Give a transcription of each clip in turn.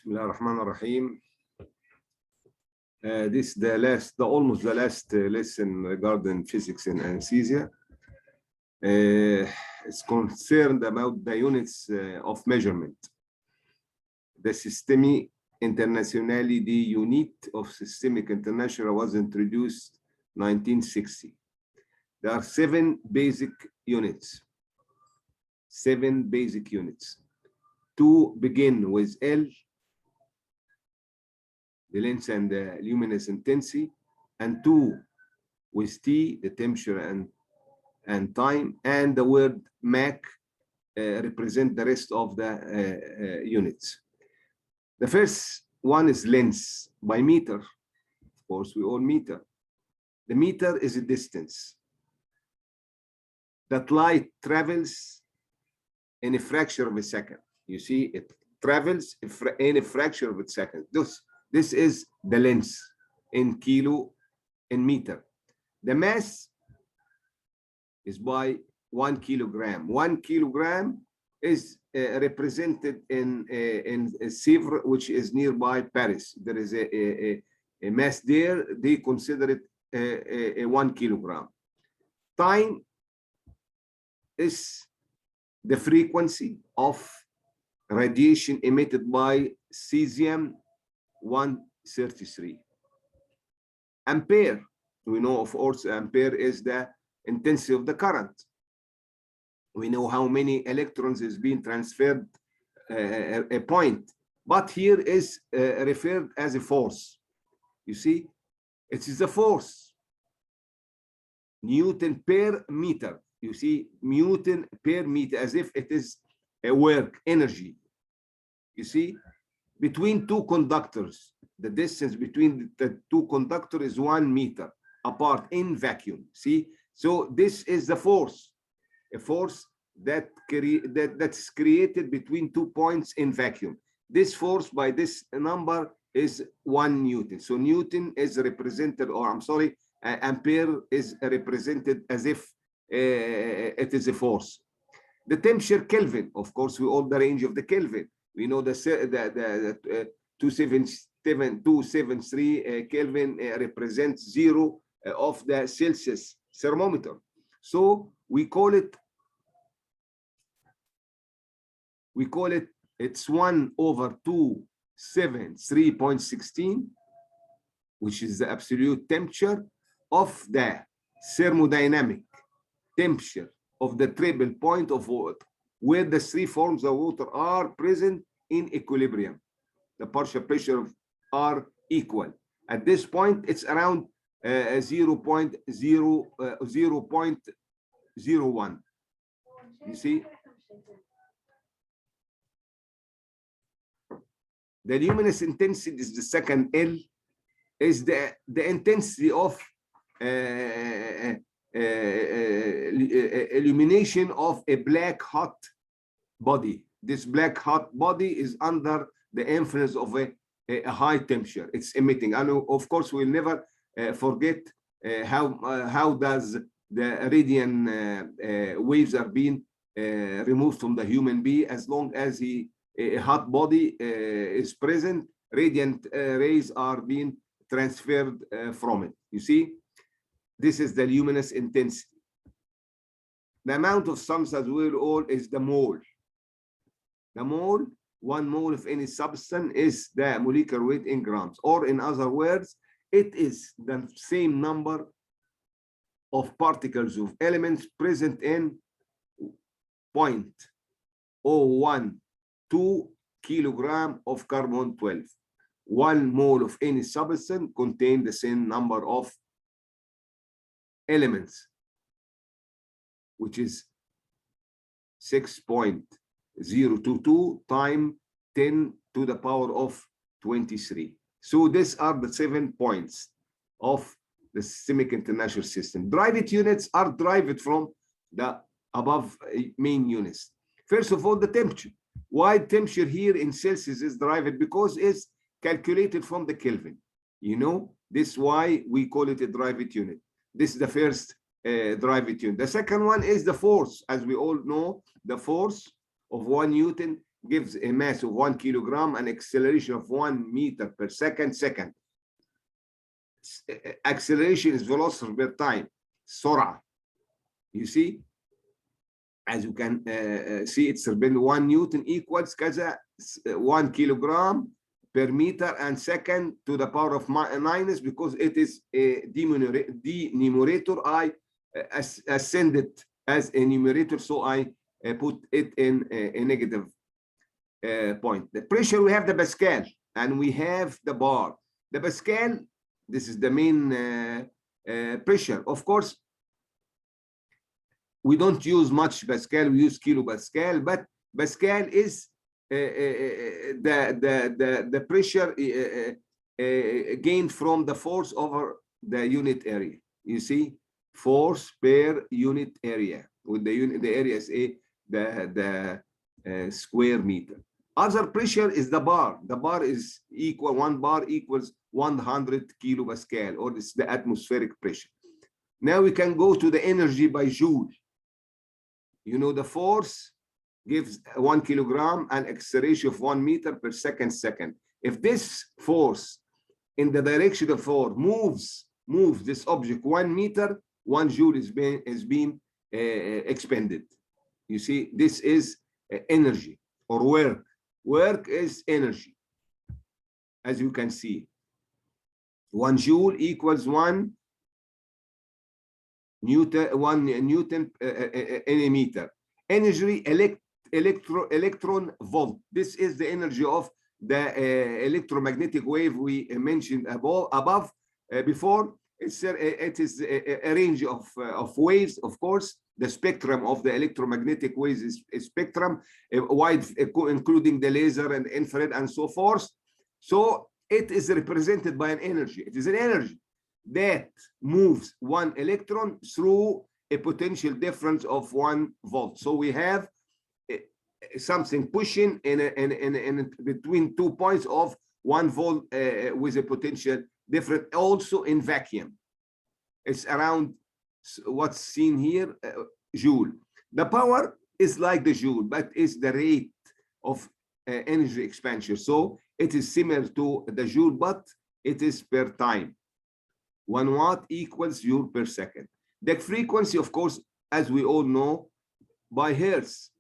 Bismillah ar-Rahman ar-Rahim. This is almost the last lesson regarding physics and anesthesia. It's concerned about the units of measurement. The Système International, the unit of Systemic International was introduced 1960. There are 7 basic units. 7 basic units. 2 begin with L, the length and the luminous intensity, and 2 with T, the temperature and time, and the word Mach represent the rest of the units. The first one is length by meter. Of course, we all meter. The meter is a distance that light travels in a fraction of a second. You see, it travels in a fraction of a second. This is the length in kilo, in meter. The mass is by 1 kilogram. 1 kilogram is represented in Sèvres, which is nearby Paris. There is a mass there. They consider it a 1 kilogram. Time is the frequency of radiation emitted by cesium-133. Ampere, we know, of course, ampere is the intensity of the current. We know how many electrons is being transferred a point, but here is referred as a force. You see, it is a force. Newton per meter. You see, Newton per meter, as if it is a work, energy. You see, between 2 conductors, the distance between the 2 conductors is 1 meter apart in vacuum. See, so this is the force, a force that's created between 2 points in vacuum. This force by this number is 1 Newton. So Newton is represented, or I'm sorry, ampere is represented as if it is a force. The temperature Kelvin, of course, we all the range of the Kelvin. We know the 273 Kelvin represents 0 of the Celsius thermometer. So we call it it's 1/273.16, which is the absolute temperature of the thermodynamic temperature of the triple point of water, where the 3 forms of water are present in equilibrium. The partial pressure are equal. At this point, it's around 0.01. You see? The luminous intensity is the second L, is the intensity of illumination of a black hot body. This black hot body is under the influence of a high temperature. It's emitting. And of course, we'll never forget how does the radiant waves are being removed from the human being. As long as a hot body is present, radiant rays are being transferred from it. You see, this is the luminous intensity. The amount of substance we all is the mole. The mole, 1 mole of any substance is the molecular weight in grams, or in other words, it is the same number of particles of elements present in 0.012 kilogram of carbon-12. 1 mole of any substance contains the same number of elements, which is 6.022 times 10 to the power of 23. So these are the 7 points of the Systemic International System. Derived units are derived from the above main units. First of all, the temperature. Why temperature here in Celsius is derived? Because it's calculated from the Kelvin. You know, this is why we call it a derived unit. This is the first derived unit. The second one is the force. As we all know, the force of 1 Newton gives a mass of 1 kilogram and acceleration of 1 meter per second. Acceleration is velocity per time. سرعة. You see, as you can see, it's been 1 Newton equals كذا 1 kilogram per meter and second to the power of minus, because it is a denominator. I ascend it as a numerator, so I put it in a negative point. The pressure, we have the Pascal and we have the bar. The Pascal, this is the main pressure. Of course, we don't use much Pascal, we use kilopascal, but Pascal is the pressure gained from the force over the unit area. You see, force per unit area. With the unit, the area is the square meter. Other pressure is the bar. The bar is equal, 1 bar equals 100 kilopascal, or it's the atmospheric pressure. Now we can go to the energy by Joule. You know, the force gives 1 kilogram and acceleration of 1 meter per second. If this force in the direction of force moves this object 1 meter, 1 joule is being expended. You see, this is energy or work. Work is energy, as you can see. 1 joule equals 1 Newton in a meter. Energy, electron volt. This is the energy of the electromagnetic wave we mentioned above before. It is a range of waves. Of course, the spectrum of the electromagnetic waves is a spectrum, wide, including the laser and infrared and so forth. So it is represented by an energy. It is an energy that moves 1 electron through a potential difference of 1 volt. So we have something pushing in between 2 points of 1 volt with a potential different. Also in vacuum, it's around what's seen here, joule. The power is like the joule, but it's the rate of energy expansion. So it is similar to the joule, but it is per time. 1 watt equals joule per second. The frequency, of course, as we all know, by hertz.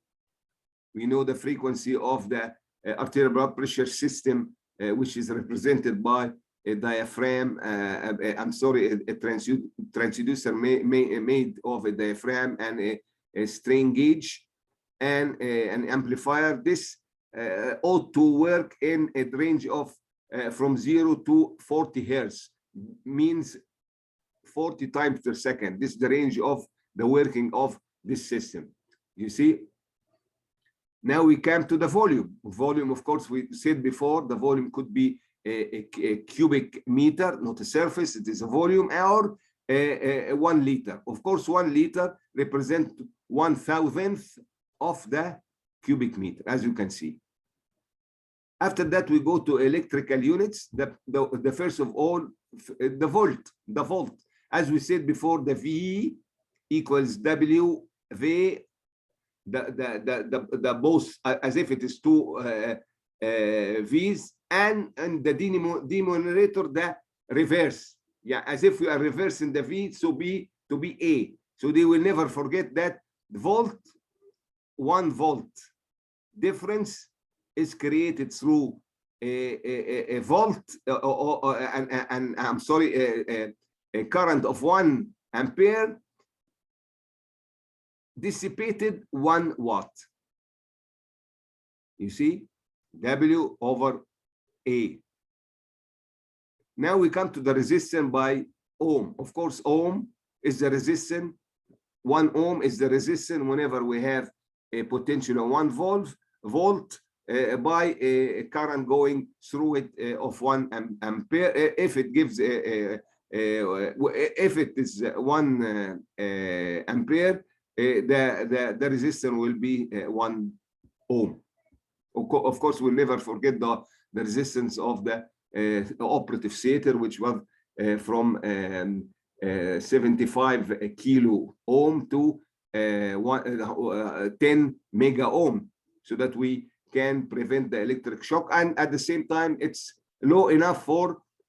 We know the frequency of the arterial blood pressure system, which is represented by a diaphragm. I'm sorry, a transducer made of a diaphragm and a strain gauge and an amplifier. This ought to work in a range of from 0 to 40 hertz, means 40 times per second. This is the range of the working of this system. You see, now we come to the volume. Volume, of course, we said before, the volume could be a cubic meter, not a surface. It is a volume, or 1 liter. Of course, 1 liter represents 1,000th of the cubic meter, as you can see. After that, we go to electrical units. The first of all, the volt. The volt, as we said before, the V equals W V. The both, as if it is 2 V's, and the denominator the reverse. Yeah, as if we are reversing the V, so B to be A. So they will never forget that volt, 1 volt difference is created through a volt, and I'm sorry, a current of 1 ampere dissipated 1 watt. You see, W over A. Now we come to the resistance by ohm. Of course, ohm is the resistance. 1 ohm is the resistance whenever we have a potential of 1 volt by a current going through it of 1 ampere. If it gives if it is 1 ampere, the resistance will be 1 ohm. Of course, we'll never forget the resistance of the operative theater, which was from 75 kilo ohm to 10 mega ohm, so that we can prevent the electric shock, and at the same time, it's low enough for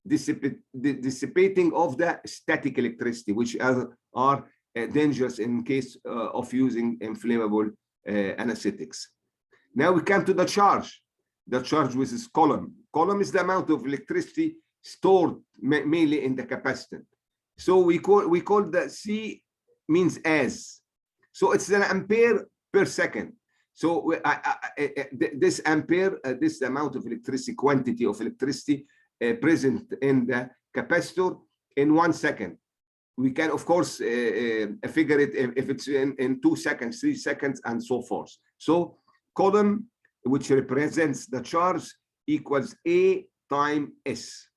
dissipating of the static electricity, which are dangerous in case of using inflammable anesthetics. Now we come to the charge. The charge, which is coulomb. Coulomb is the amount of electricity stored mainly in the capacitor. So we call the C means as. So it's an ampere per second. So this ampere, this amount of electricity, quantity of electricity present in the capacitor in 1 second. We can, of course, figure it if it's in 2 seconds, 3 seconds, and so forth. So coulomb, which represents the charge, equals A times S.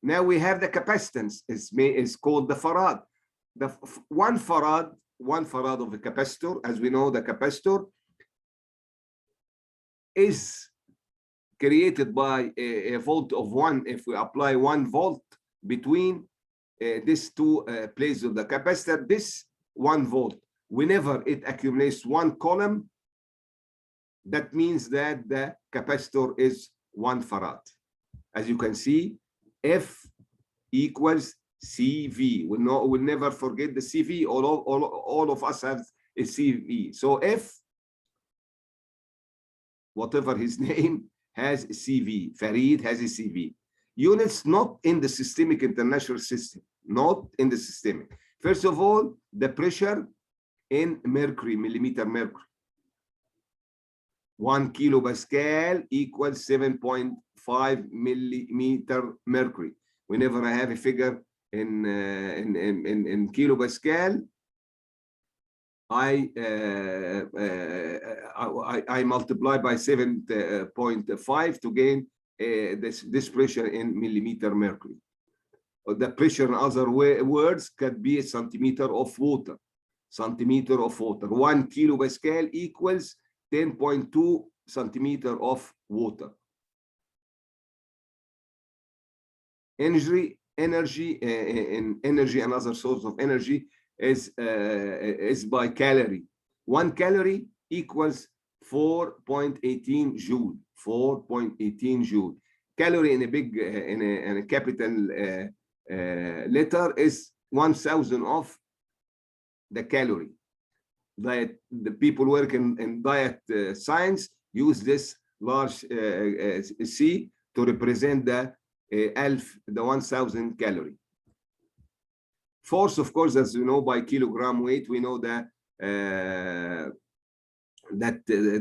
Now we have the capacitance. Is called the farad. The 1 farad of a capacitor, as we know, the capacitor is created by a volt of 1. If we apply 1 volt between these two places of the capacitor, this 1 volt, whenever it accumulates 1 coulomb, that means that the capacitor is 1 farad. As you can see, F equals CV. We'll never forget the CV. All of us have a CV. So F, whatever his name, has a CV. Farid has a CV. Units not in the systemic international system. Not in the systemic. First of all, the pressure in mercury, millimeter mercury. 1 kilopascal equals 7.5 millimeter mercury. Whenever I have a figure in kilopascal, I multiply by 7.5 to gain this pressure in millimeter mercury. The pressure, in other words, could be a centimeter of water. Centimeter of water. 1 kilopascal equals 10.2 centimeter of water. Energy, another source of energy is by calorie. 1 calorie equals 4.18 joule. 4.18 joule. Calorie in a big in a capital letter is 1,000 of the calorie. The people working in diet science use this large C to represent the 1,000 calorie. Force, of course, as you know, by kilogram weight, we know that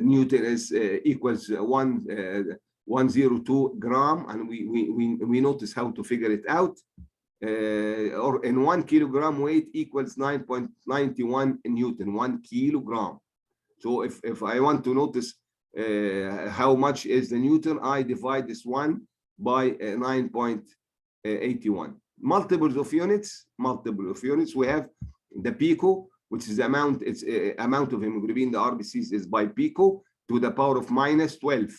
Newton is equals 102 gram, and we notice how to figure it out. Or in 1 kilogram weight equals 9.91 Newton, 1 kilogram. So if I want to notice how much is the Newton, I divide this one by 9.81. Multiples of units. We have the pico, which is the amount. It's amount of hemoglobin. The RBCs is by pico to the power of -12.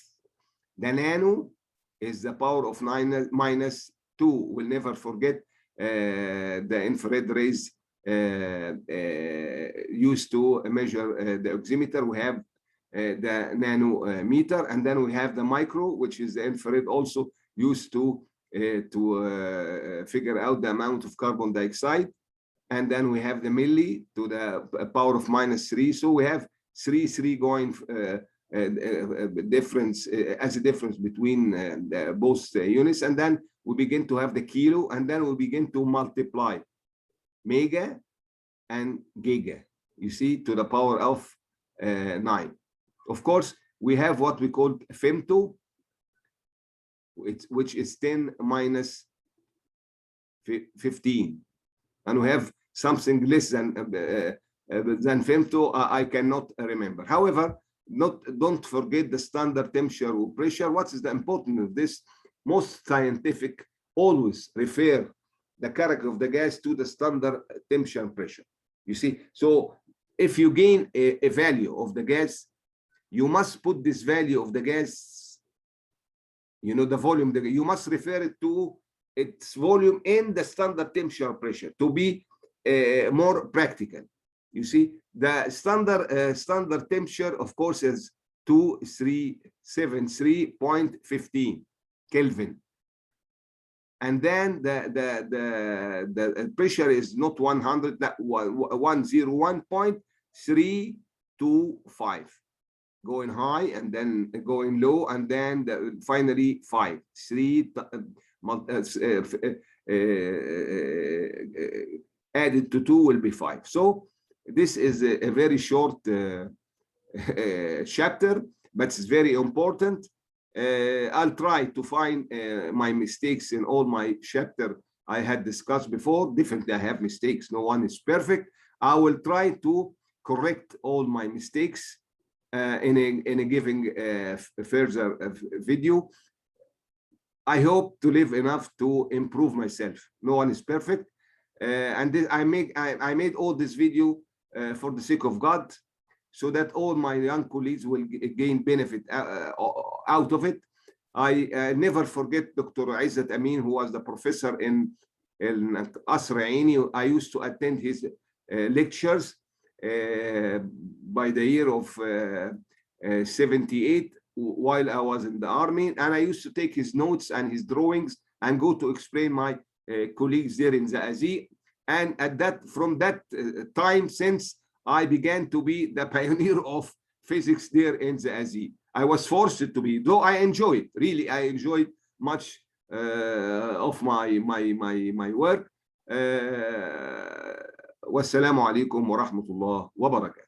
The nano is the power of -2. We'll never forget the infrared rays used to measure the oximeter. We have the nanometer, and then we have the micro, which is the infrared also used to figure out the amount of carbon dioxide. And then we have the milli to the power of -3. So we have three going difference as a difference between both units. And then we begin to have the kilo, and then we begin to multiply mega and giga, you see, to the power of 9. Of course, we have what we call femto, which is 10 minus 15. And we have something less than femto, I cannot remember. However, don't forget the standard temperature or pressure. What is the importance of this? Most scientific always refer the character of the gas to the standard temperature and pressure. You see, so if you gain a value of the gas, you must put this value of the gas, you know, the volume, you must refer it to its volume in the standard temperature pressure to be more practical. You see, the standard temperature, of course, is 2373.15 Kelvin. And then the pressure is not 100, 101.325, going high and then going low, and then finally 5. Added to 2 will be 5. So this is a very short chapter, but it's very important. I'll try to find my mistakes in all my chapter I had discussed before. Definitely I have mistakes. No one is perfect. I will try to correct all my mistakes in a given further video. I hope to live enough to improve myself. No one is perfect. And this, I made all this video for the sake of God, so that all my young colleagues will gain benefit out of it. I never forget Dr. Izzat Amin, who was the professor in Qasr Aini. I used to attend his lectures by the year of 78 while I was in the army, and I used to take his notes and his drawings and go to explain my colleagues there in Zaazee. And from that time, since I began to be the pioneer of physics there in Zaazee. I was forced to be, though I enjoyed, really, I enjoyed much of my work. Wassalamu alaikum wa rahmatullah wa barakatuh.